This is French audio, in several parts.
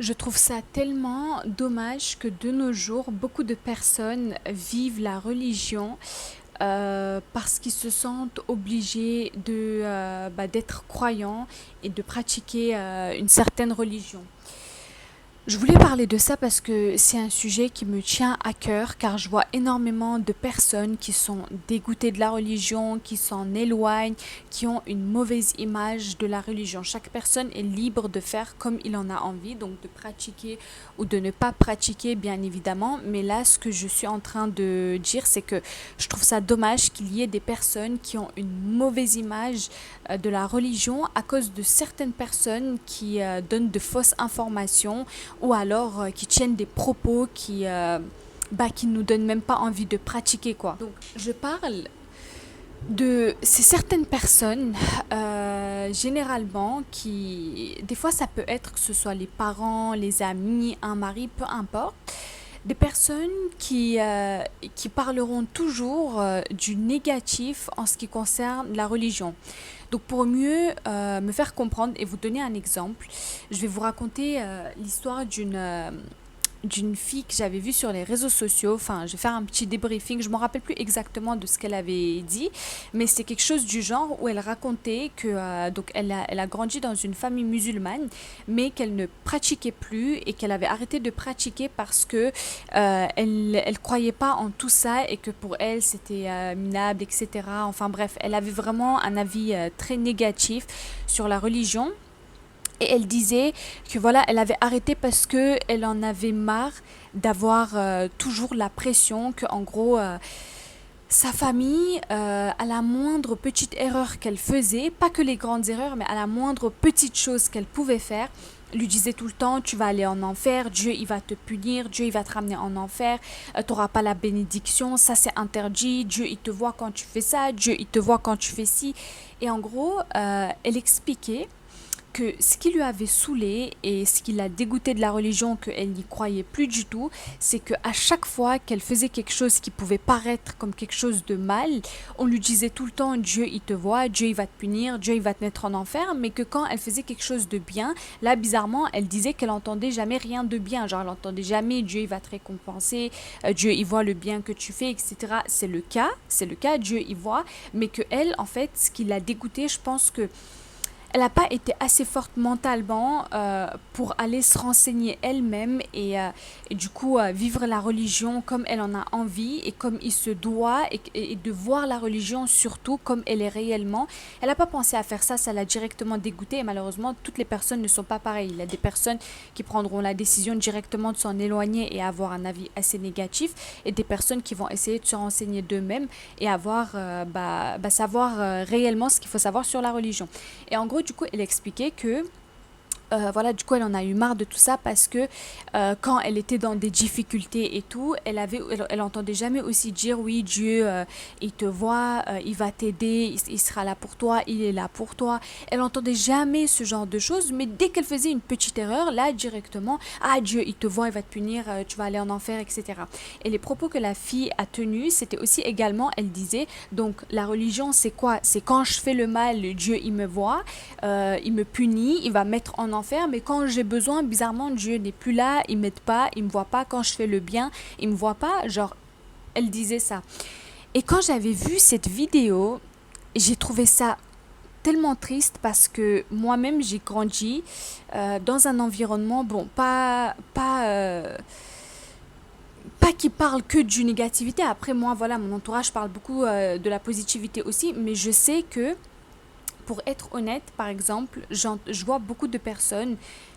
Je trouve ça tellement dommage que de nos jours, beaucoup de personnes vivent la religion parce qu'ils se sentent obligés d'être croyants et de pratiquer une certaine religion. Je voulais parler de ça parce que c'est un sujet qui me tient à cœur car je vois énormément de personnes qui sont dégoûtées de la religion, qui s'en éloignent, qui ont une mauvaise image de la religion. Chaque personne est libre de faire comme il en a envie, donc de pratiquer ou de ne pas pratiquer bien évidemment. Mais là, ce que je suis en train de dire, c'est que je trouve ça dommage qu'il y ait des personnes qui ont une mauvaise image de la religion à cause de certaines personnes qui donnent de fausses informations ou alors qui tiennent des propos qui nous donnent même pas envie de pratiquer quoi. Donc je parle de ces certaines personnes généralement qui des fois ça peut être que ce soit les parents, les amis, un mari, peu importe, des personnes qui parleront toujours du négatif en ce qui concerne la religion. Donc pour mieux me faire comprendre et vous donner un exemple, je vais vous raconter l'histoire d'une fille que j'avais vue sur les réseaux sociaux. Enfin, je vais faire un petit débriefing. Je ne me rappelle plus exactement de ce qu'elle avait dit, mais c'est quelque chose du genre où elle racontait que donc elle a grandi dans une famille musulmane, mais qu'elle ne pratiquait plus et qu'elle avait arrêté de pratiquer parce que elle croyait pas en tout ça et que pour elle c'était minable, etc. Enfin bref, elle avait vraiment un avis très négatif sur la religion. Et elle disait que voilà, elle avait arrêté parce que elle en avait marre d'avoir toujours la pression que en gros sa famille, à la moindre petite erreur qu'elle faisait, pas que les grandes erreurs, mais à la moindre petite chose qu'elle pouvait faire, lui disait tout le temps, tu vas aller en enfer, Dieu il va te punir, Dieu il va te ramener en enfer, tu n'auras pas la bénédiction, ça c'est interdit, Dieu il te voit quand tu fais ça, Dieu il te voit quand tu fais ci. Et en gros, elle expliquait que ce qui lui avait saoulé et ce qui l'a dégoûté de la religion, qu'elle n'y croyait plus du tout, c'est qu'à chaque fois qu'elle faisait quelque chose qui pouvait paraître comme quelque chose de mal, on lui disait tout le temps Dieu il te voit, Dieu il va te punir, Dieu il va te mettre en enfer, mais que quand elle faisait quelque chose de bien, là bizarrement elle disait qu'elle entendait jamais rien de bien, genre elle entendait jamais Dieu il va te récompenser, Dieu il voit le bien que tu fais, etc. C'est le cas, Dieu il voit, mais que elle en fait ce qui l'a dégoûtée, je pense que elle n'a pas été assez forte mentalement pour aller se renseigner elle-même et du coup vivre la religion comme elle en a envie et comme il se doit et de voir la religion surtout comme elle est réellement. Elle n'a pas pensé à faire ça, ça l'a directement dégoûtée et malheureusement toutes les personnes ne sont pas pareilles. Il y a des personnes qui prendront la décision directement de s'en éloigner et avoir un avis assez négatif et des personnes qui vont essayer de se renseigner d'eux-mêmes et avoir savoir réellement ce qu'il faut savoir sur la religion. Et en gros, du coup, elle expliquait que voilà, du coup, elle en a eu marre de tout ça parce que quand elle était dans des difficultés et tout, elle entendait jamais aussi dire oui, Dieu, il te voit, il va t'aider, il sera là pour toi, il est là pour toi. Elle entendait jamais ce genre de choses, mais dès qu'elle faisait une petite erreur, là, directement, ah, Dieu, il te voit, il va te punir, tu vas aller en enfer, etc. Et les propos que la fille a tenus, c'était aussi également, elle disait, donc la religion, c'est quoi? C'est quand je fais le mal, Dieu, il me voit, il me punit, il va me mettre en enfer, mais quand j'ai besoin, bizarrement, Dieu n'est plus là, il m'aide pas, il me voit pas quand je fais le bien, il me voit pas, genre, elle disait ça. Et quand j'avais vu cette vidéo, j'ai trouvé ça tellement triste parce que moi-même j'ai grandi dans un environnement, bon, pas qui parle que du négativité. Après moi, voilà, mon entourage parle beaucoup de la positivité aussi, mais je sais que pour être honnête, par exemple, je vois beaucoup de personnes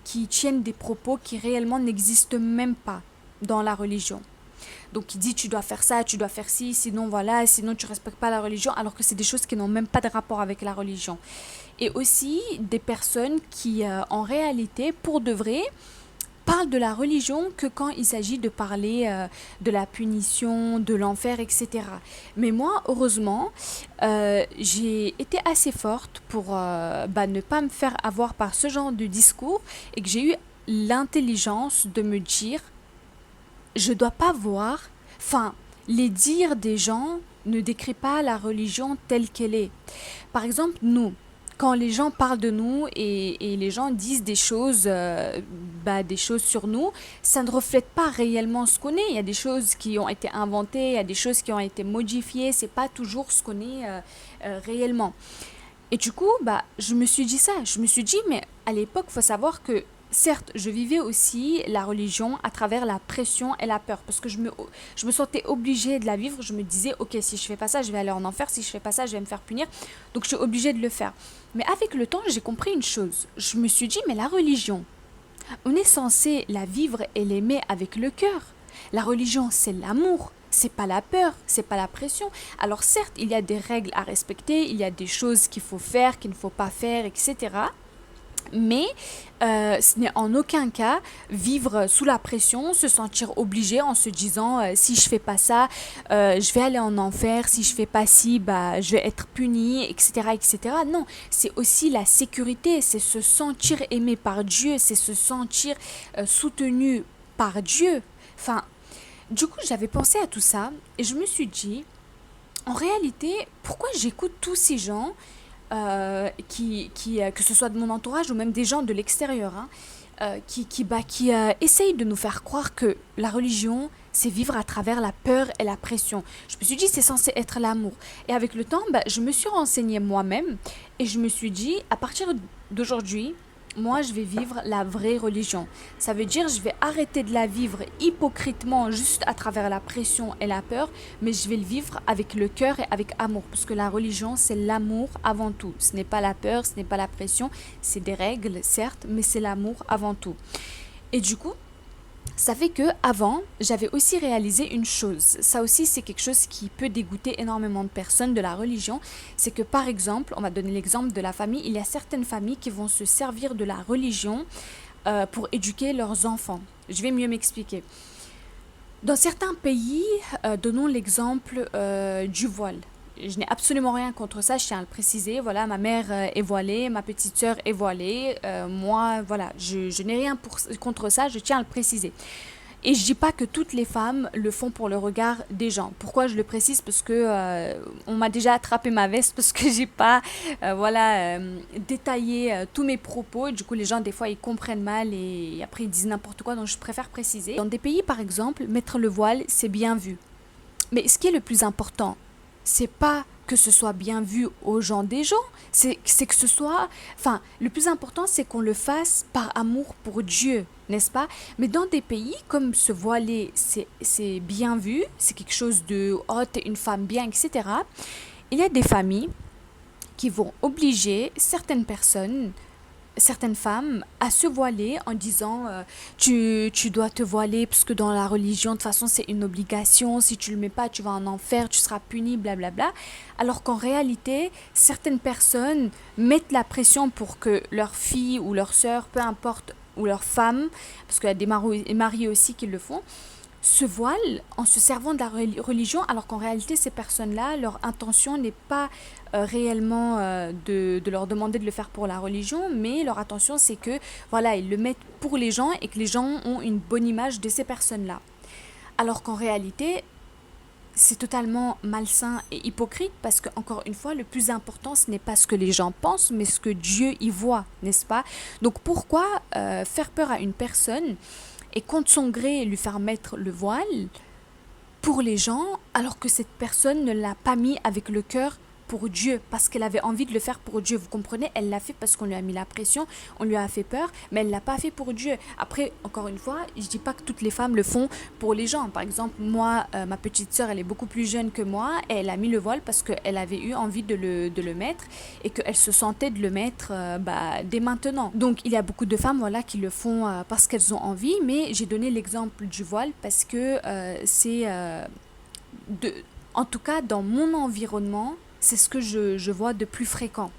qui tiennent des propos qui réellement n'existent même pas dans la religion. Donc il dit tu dois faire ça, tu dois faire ci, sinon voilà, sinon tu respectes pas la religion, alors que c'est des choses qui n'ont même pas de rapport avec la religion. Et aussi des personnes qui en réalité, pour de vrai, parle de la religion que quand il s'agit de parler de la punition, de l'enfer, etc. Mais moi, heureusement, j'ai été assez forte pour ne pas me faire avoir par ce genre de discours et que j'ai eu l'intelligence de me dire, je dois pas voir, enfin, les dires des gens ne décrit pas la religion telle qu'elle est. Par exemple, nous, quand les gens parlent de nous et les gens disent des choses sur nous, ça ne reflète pas réellement ce qu'on est. Il y a des choses qui ont été inventées, il y a des choses qui ont été modifiées, c'est pas toujours ce qu'on est réellement. Et du coup, je me suis dit ça. Je me suis dit, mais à l'époque, il faut savoir que, certes, je vivais aussi la religion à travers la pression et la peur. Parce que je me sentais obligée de la vivre. Je me disais, ok, si je fais pas ça, je vais aller en enfer. Si je fais pas ça, je vais me faire punir. Donc, je suis obligée de le faire. Mais avec le temps, j'ai compris une chose. Je me suis dit, mais la religion, on est censé la vivre et l'aimer avec le cœur. La religion, c'est l'amour. C'est pas la peur, c'est pas la pression. Alors certes, il y a des règles à respecter, il y a des choses qu'il faut faire, qu'il ne faut pas faire, etc. Mais ce n'est en aucun cas vivre sous la pression, se sentir obligé en se disant si je fais pas ça, je vais aller en enfer, si je fais pas ci, je vais être puni, etc., etc. Non, c'est aussi la sécurité, c'est se sentir aimé par Dieu, c'est se sentir soutenu par Dieu. Enfin, du coup, j'avais pensé à tout ça et je me suis dit, en réalité, pourquoi j'écoute tous ces gens que ce soit de mon entourage ou même des gens de l'extérieur, hein, qui essayent de nous faire croire que la religion, c'est vivre à travers la peur et la pression. Je me suis dit, c'est censé être l'amour. Et avec le temps, je me suis renseignée moi-même et je me suis dit, à partir d'aujourd'hui, moi, je vais vivre la vraie religion. Ça veut dire, je vais arrêter de la vivre hypocritement, juste à travers la pression et la peur, mais je vais le vivre avec le cœur et avec amour. Parce que la religion, c'est l'amour avant tout. Ce n'est pas la peur, ce n'est pas la pression. C'est des règles, certes, mais c'est l'amour avant tout. Et du coup, ça fait que avant, j'avais aussi réalisé une chose. Ça aussi, c'est quelque chose qui peut dégoûter énormément de personnes de la religion. C'est que par exemple, on va donner l'exemple de la famille, il y a certaines familles qui vont se servir de la religion pour éduquer leurs enfants. Je vais mieux m'expliquer. Dans certains pays, donnons l'exemple du voile. Je n'ai absolument rien contre ça, je tiens à le préciser. Voilà, ma mère est voilée, ma petite sœur est voilée. Moi, voilà, je n'ai rien contre ça, je tiens à le préciser. Et je dis pas que toutes les femmes le font pour le regard des gens. Pourquoi je le précise? Parce que on m'a déjà attrapé ma veste parce que j'ai pas détaillé tous mes propos. Du coup, les gens des fois ils comprennent mal et après ils disent n'importe quoi. Donc je préfère préciser. Dans des pays par exemple, mettre le voile c'est bien vu. Mais ce qui est le plus important, c'est pas que ce soit bien vu aux gens des gens, c'est que ce soit... Enfin, le plus important, c'est qu'on le fasse par amour pour Dieu, n'est-ce pas? Mais dans des pays comme se voiler, c'est bien vu, c'est quelque chose de... Oh, t'es une femme bien, etc. Il y a des familles qui vont obliger certaines femmes à se voiler en disant tu dois te voiler parce que dans la religion de toute façon c'est une obligation, si tu le mets pas tu vas en enfer, tu seras puni, blablabla. Alors qu'en réalité certaines personnes mettent la pression pour que leur fille ou leur sœur, peu importe, ou leur femme, parce qu'il y a des maris aussi qui le font, se voilent en se servant de la religion, alors qu'en réalité, ces personnes-là, leur intention n'est pas réellement de leur demander de le faire pour la religion, mais leur intention, c'est que, voilà, ils le mettent pour les gens et que les gens ont une bonne image de ces personnes-là. Alors qu'en réalité, c'est totalement malsain et hypocrite parce que, encore une fois, le plus important, ce n'est pas ce que les gens pensent, mais ce que Dieu y voit, n'est-ce pas? Donc pourquoi faire peur à une personne et contre son gré lui faire mettre le voile pour les gens alors que cette personne ne l'a pas mis avec le cœur pour Dieu, parce qu'elle avait envie de le faire pour Dieu. Vous comprenez? Elle l'a fait parce qu'on lui a mis la pression, on lui a fait peur, mais elle l'a pas fait pour Dieu. Après, encore une fois, je dis pas que toutes les femmes le font pour les gens. Par exemple, moi, ma petite sœur, elle est beaucoup plus jeune que moi, et elle a mis le voile parce qu'elle avait eu envie de le mettre et qu'elle se sentait de le mettre dès maintenant. Donc, il y a beaucoup de femmes voilà, qui le font parce qu'elles ont envie, mais j'ai donné l'exemple du voile parce que de, en tout cas, dans mon environnement, c'est ce que je vois de plus fréquent.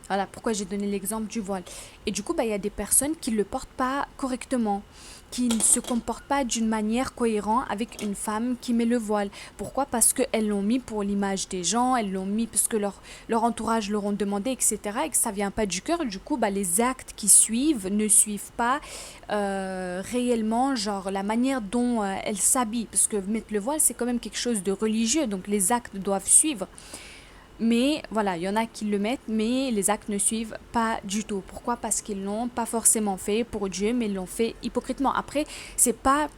Voilà pourquoi j'ai donné l'exemple du voile. Et du coup, il y a des personnes qui ne le portent pas correctement, qui ne se comportent pas d'une manière cohérente avec une femme qui met le voile. Pourquoi? Parce qu'elles l'ont mis pour l'image des gens, elles l'ont mis parce que leur entourage leur ont demandé, etc. Et que ça ne vient pas du cœur. Du coup, les actes qui suivent ne suivent pas réellement genre la manière dont elles s'habillent. Parce que mettre le voile, c'est quand même quelque chose de religieux. Donc les actes doivent suivre. Mais voilà, il y en a qui le mettent, mais les actes ne suivent pas du tout. Pourquoi? Parce qu'ils l'ont pas forcément fait pour Dieu, mais ils l'ont fait hypocritement. Après, c'est pas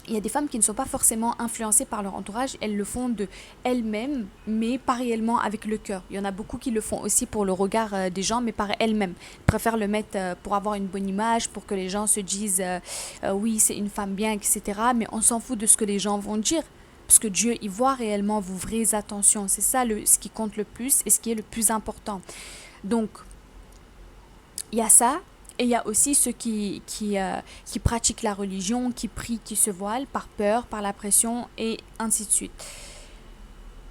il y a des femmes qui ne sont pas forcément influencées par leur entourage, elles le font de elles-mêmes, mais pas réellement avec le cœur. Il y en a beaucoup qui le font aussi pour le regard des gens, mais par elles-mêmes. Ils préfèrent le mettre pour avoir une bonne image, pour que les gens se disent oui, c'est une femme bien, etc. Mais on s'en fout de ce que les gens vont dire. Parce que Dieu, il voit réellement vos vraies intentions. C'est ça ce qui compte le plus et ce qui est le plus important. Donc, il y a ça. Et il y a aussi ceux qui pratiquent la religion, qui prient, qui se voilent par peur, par la pression et ainsi de suite.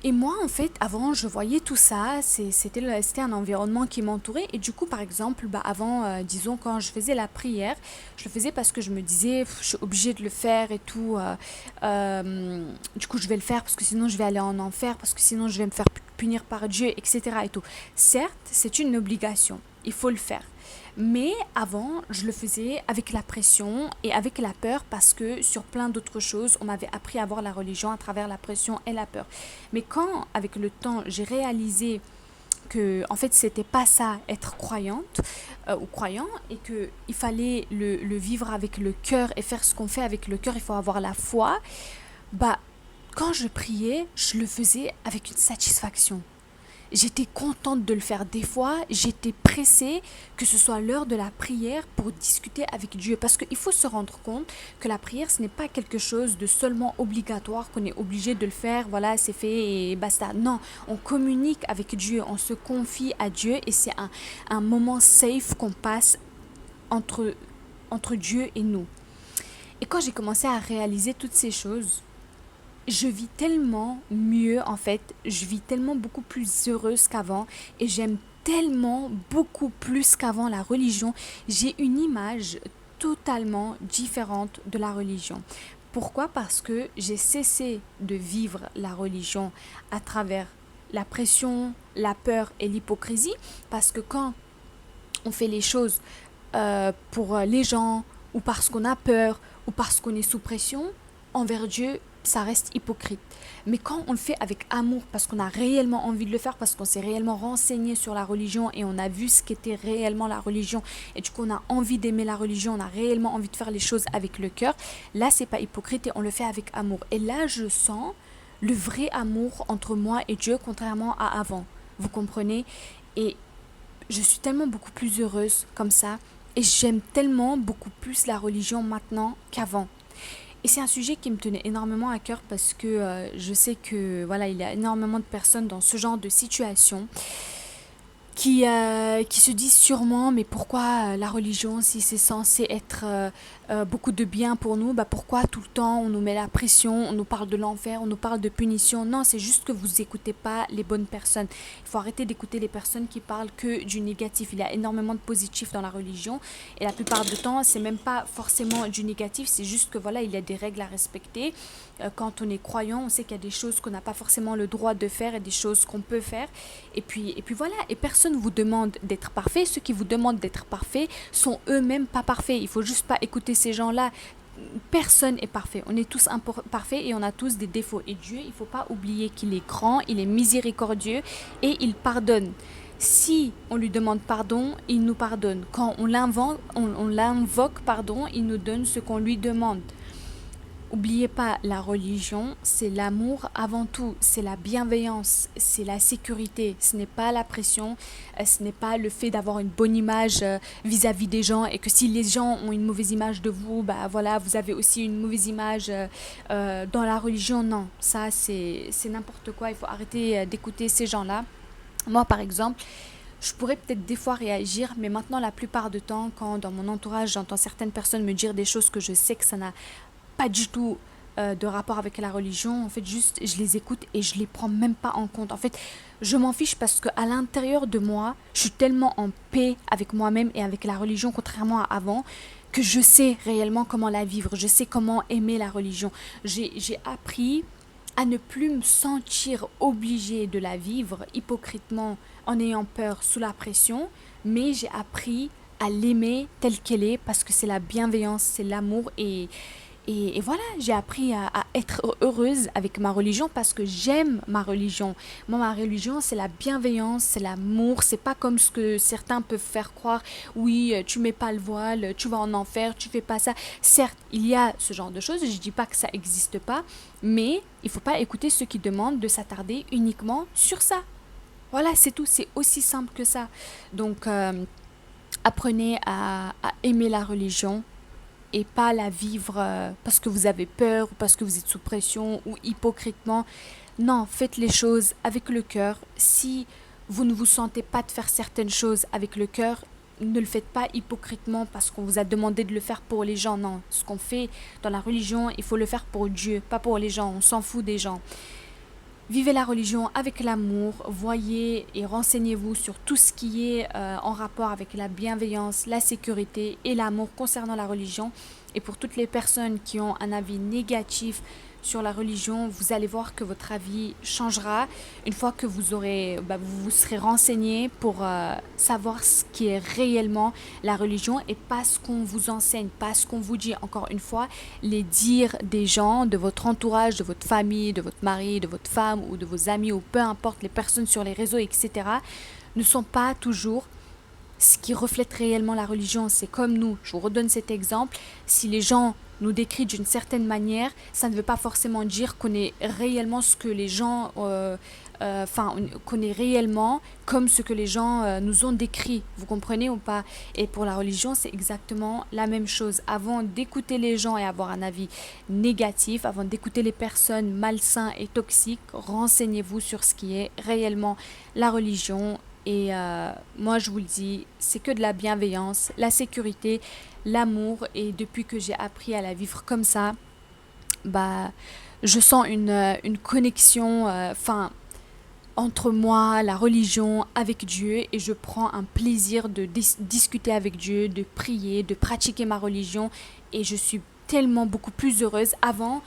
Et moi, en fait, avant, je voyais tout ça, c'était un environnement qui m'entourait. Et du coup, par exemple, avant, disons, quand je faisais la prière, je le faisais parce que je me disais, je suis obligée de le faire et tout. Du coup, je vais le faire parce que sinon, je vais aller en enfer, parce que sinon, je vais me faire punir par Dieu, etc. et tout. Certes, c'est une obligation, il faut le faire. Mais avant, je le faisais avec la pression et avec la peur parce que sur plein d'autres choses, on m'avait appris à voir la religion à travers la pression et la peur. Mais quand, avec le temps, j'ai réalisé que en fait c'était pas ça être croyante ou croyant et que il fallait le vivre avec le cœur et faire ce qu'on fait avec le cœur, il faut avoir la foi. Bah quand je priais, je le faisais avec une satisfaction. J'étais contente de le faire. Des fois, j'étais pressée que ce soit l'heure de la prière pour discuter avec Dieu. Parce qu'il faut se rendre compte que la prière, ce n'est pas quelque chose de seulement obligatoire, qu'on est obligé de le faire, voilà, c'est fait et basta. Non, on communique avec Dieu, on se confie à Dieu et c'est un moment safe qu'on passe entre, entre Dieu et nous. Et quand j'ai commencé à réaliser toutes ces choses, je vis tellement mieux en fait, je vis tellement beaucoup plus heureuse qu'avant et j'aime tellement beaucoup plus qu'avant la religion. J'ai une image totalement différente de la religion. Pourquoi? Parce que j'ai cessé de vivre la religion à travers la pression, la peur et l'hypocrisie. Parce que quand on fait les choses pour les gens ou parce qu'on a peur ou parce qu'on est sous pression, envers Dieu, ça reste hypocrite. Mais quand on le fait avec amour, parce qu'on a réellement envie de le faire, parce qu'on s'est réellement renseigné sur la religion et on a vu ce qu'était réellement la religion, et du coup on a envie d'aimer la religion, on a réellement envie de faire les choses avec le cœur, là c'est pas hypocrite et on le fait avec amour. Et là je sens le vrai amour entre moi et Dieu, contrairement à avant. Vous comprenez? Et je suis tellement beaucoup plus heureuse comme ça, et j'aime tellement beaucoup plus la religion maintenant qu'avant. Et c'est un sujet qui me tenait énormément à cœur parce que je sais que voilà, il y a énormément de personnes dans ce genre de situation qui se disent sûrement mais pourquoi la religion si c'est censé être beaucoup de bien pour nous, bah pourquoi tout le temps on nous met la pression, on nous parle de l'enfer, on nous parle de punition. Non, c'est juste que vous écoutez pas les bonnes personnes. Il faut arrêter d'écouter les personnes qui parlent que du négatif. Il y a énormément de positifs dans la religion et la plupart du temps c'est même pas forcément du négatif, c'est juste que voilà, il y a des règles à respecter. Quand on est croyant, on sait qu'il y a des choses qu'on n'a pas forcément le droit de faire et des choses qu'on peut faire. Et puis voilà, et personne ne vous demande d'être parfait. Ceux qui vous demandent d'être parfait sont eux-mêmes pas parfaits. Il faut juste pas écouter ces gens-là. Personne est parfait. On est tous imparfaits et on a tous des défauts. Et Dieu, il faut pas oublier qu'il est grand, il est miséricordieux et il pardonne. Si on lui demande pardon, il nous pardonne. Quand on l'invoque, pardon, il nous donne ce qu'on lui demande. Oubliez pas, la religion, c'est l'amour avant tout, c'est la bienveillance, c'est la sécurité, ce n'est pas la pression, ce n'est pas le fait d'avoir une bonne image vis-à-vis des gens et que si les gens ont une mauvaise image de vous, bah voilà, vous avez aussi une mauvaise image dans la religion. Non, ça c'est n'importe quoi, il faut arrêter d'écouter ces gens-là. Moi par exemple, je pourrais peut-être des fois réagir, mais maintenant la plupart du temps, quand dans mon entourage j'entends certaines personnes me dire des choses que je sais que ça n'a pas du tout de rapport avec la religion. En fait, juste, je les écoute et je les prends même pas en compte. En fait, je m'en fiche parce qu'à l'intérieur de moi, je suis tellement en paix avec moi-même et avec la religion, contrairement à avant, que je sais réellement comment la vivre. Je sais comment aimer la religion. J'ai appris à ne plus me sentir obligée de la vivre hypocritement en ayant peur sous la pression, mais j'ai appris à l'aimer telle qu'elle est parce que c'est la bienveillance, c'est l'amour Et voilà, j'ai appris à être heureuse avec ma religion parce que j'aime ma religion. Moi, ma religion, c'est la bienveillance, c'est l'amour. C'est pas comme ce que certains peuvent faire croire. Oui, tu mets pas le voile, tu vas en enfer, tu fais pas ça. Certes, il y a ce genre de choses. Je dis pas que ça existe pas, mais il faut pas écouter ceux qui demandent de s'attarder uniquement sur ça. Voilà, c'est tout. C'est aussi simple que ça. Donc, apprenez à aimer la religion et pas la vivre parce que vous avez peur ou parce que vous êtes sous pression ou hypocritement. Non, faites les choses avec le cœur. Si vous ne vous sentez pas de faire certaines choses avec le cœur, ne le faites pas hypocritement parce qu'on vous a demandé de le faire pour les gens. Non, ce qu'on fait dans la religion, il faut le faire pour Dieu, pas pour les gens. On s'en fout des gens. Vivez la religion avec l'amour, voyez et renseignez-vous sur tout ce qui est en rapport avec la bienveillance, la sécurité et l'amour concernant la religion. Et pour toutes les personnes qui ont un avis négatif sur la religion, vous allez voir que votre avis changera une fois que vous vous serez renseigné pour savoir ce qui est réellement la religion et pas ce qu'on vous enseigne, pas ce qu'on vous dit. Encore une fois, les dires des gens, de votre entourage, de votre famille, de votre mari, de votre femme ou de vos amis ou peu importe les personnes sur les réseaux, etc., ne sont pas toujours ce qui reflète réellement la religion. C'est comme nous, je vous redonne cet exemple, si les gens nous décrivent d'une certaine manière, ça ne veut pas forcément dire qu'on est réellement ce que les gens, qu'on est réellement comme ce que les gens nous ont décrit. Vous comprenez ou pas? Et pour la religion, c'est exactement la même chose. Avant d'écouter les gens et avoir un avis négatif, avant d'écouter les personnes malsaines et toxiques, renseignez-vous sur ce qui est réellement la religion. Et moi, je vous le dis, c'est que de la bienveillance, la sécurité, l'amour. Et depuis que j'ai appris à la vivre comme ça, bah, je sens une connexion, entre moi, la religion, avec Dieu. Et je prends un plaisir de discuter avec Dieu, de prier, de pratiquer ma religion. Et je suis tellement beaucoup plus heureuse. Avant,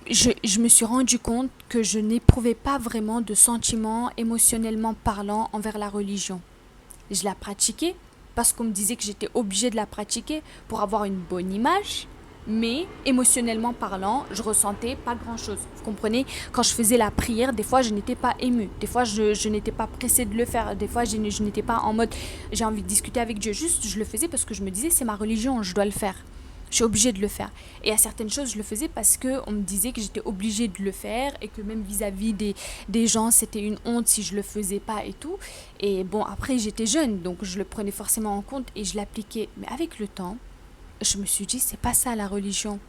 je me suis rendu compte que je n'éprouvais pas vraiment de sentiments émotionnellement parlant envers la religion. Je la pratiquais parce qu'on me disait que j'étais obligée de la pratiquer pour avoir une bonne image, mais émotionnellement parlant, je ressentais pas grand-chose. Vous comprenez? Quand je faisais la prière, des fois je n'étais pas émue, des fois je n'étais pas pressée de le faire, des fois je n'étais pas en mode j'ai envie de discuter avec Dieu, juste je le faisais parce que je me disais c'est ma religion, je dois le faire. Je suis obligée de le faire. Et à certaines choses, je le faisais parce qu'on me disait que j'étais obligée de le faire et que même vis-à-vis des gens, c'était une honte si je le faisais pas et tout. Et bon, après, j'étais jeune, donc je le prenais forcément en compte et je l'appliquais. Mais avec le temps, je me suis dit, c'est pas ça la religion.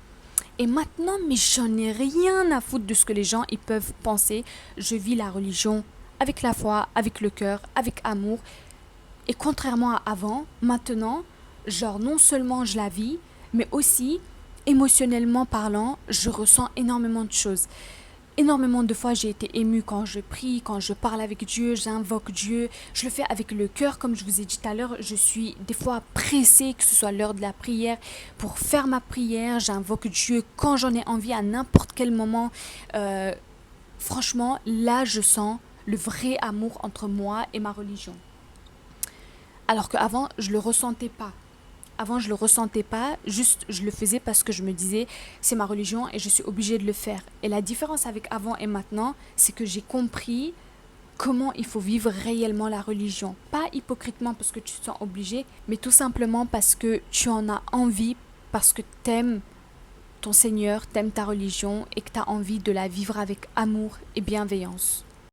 Et maintenant, mais j'en ai rien à foutre de ce que les gens ils peuvent penser. Je vis la religion avec la foi, avec le cœur, avec amour. Et contrairement à avant, maintenant, genre non seulement je la vis, mais aussi émotionnellement parlant, je ressens énormément de choses. Énormément de fois, j'ai été émue quand je prie, quand je parle avec Dieu, j'invoque Dieu. Je le fais avec le cœur, comme je vous ai dit tout à l'heure. Je suis des fois pressée, que ce soit l'heure de la prière, pour faire ma prière. J'invoque Dieu quand j'en ai envie, à n'importe quel moment. Euh, Franchement, là, je sens le vrai amour entre moi et ma religion. Alors qu'avant, je le ressentais pas. Avant, je le ressentais pas, juste je le faisais parce que je me disais c'est ma religion et je suis obligée de le faire. Et la différence avec avant et maintenant, c'est que j'ai compris comment il faut vivre réellement la religion. Pas hypocritement parce que tu te sens obligé, mais tout simplement parce que tu en as envie, parce que t'aimes ton Seigneur, t'aimes ta religion et que tu as envie de la vivre avec amour et bienveillance.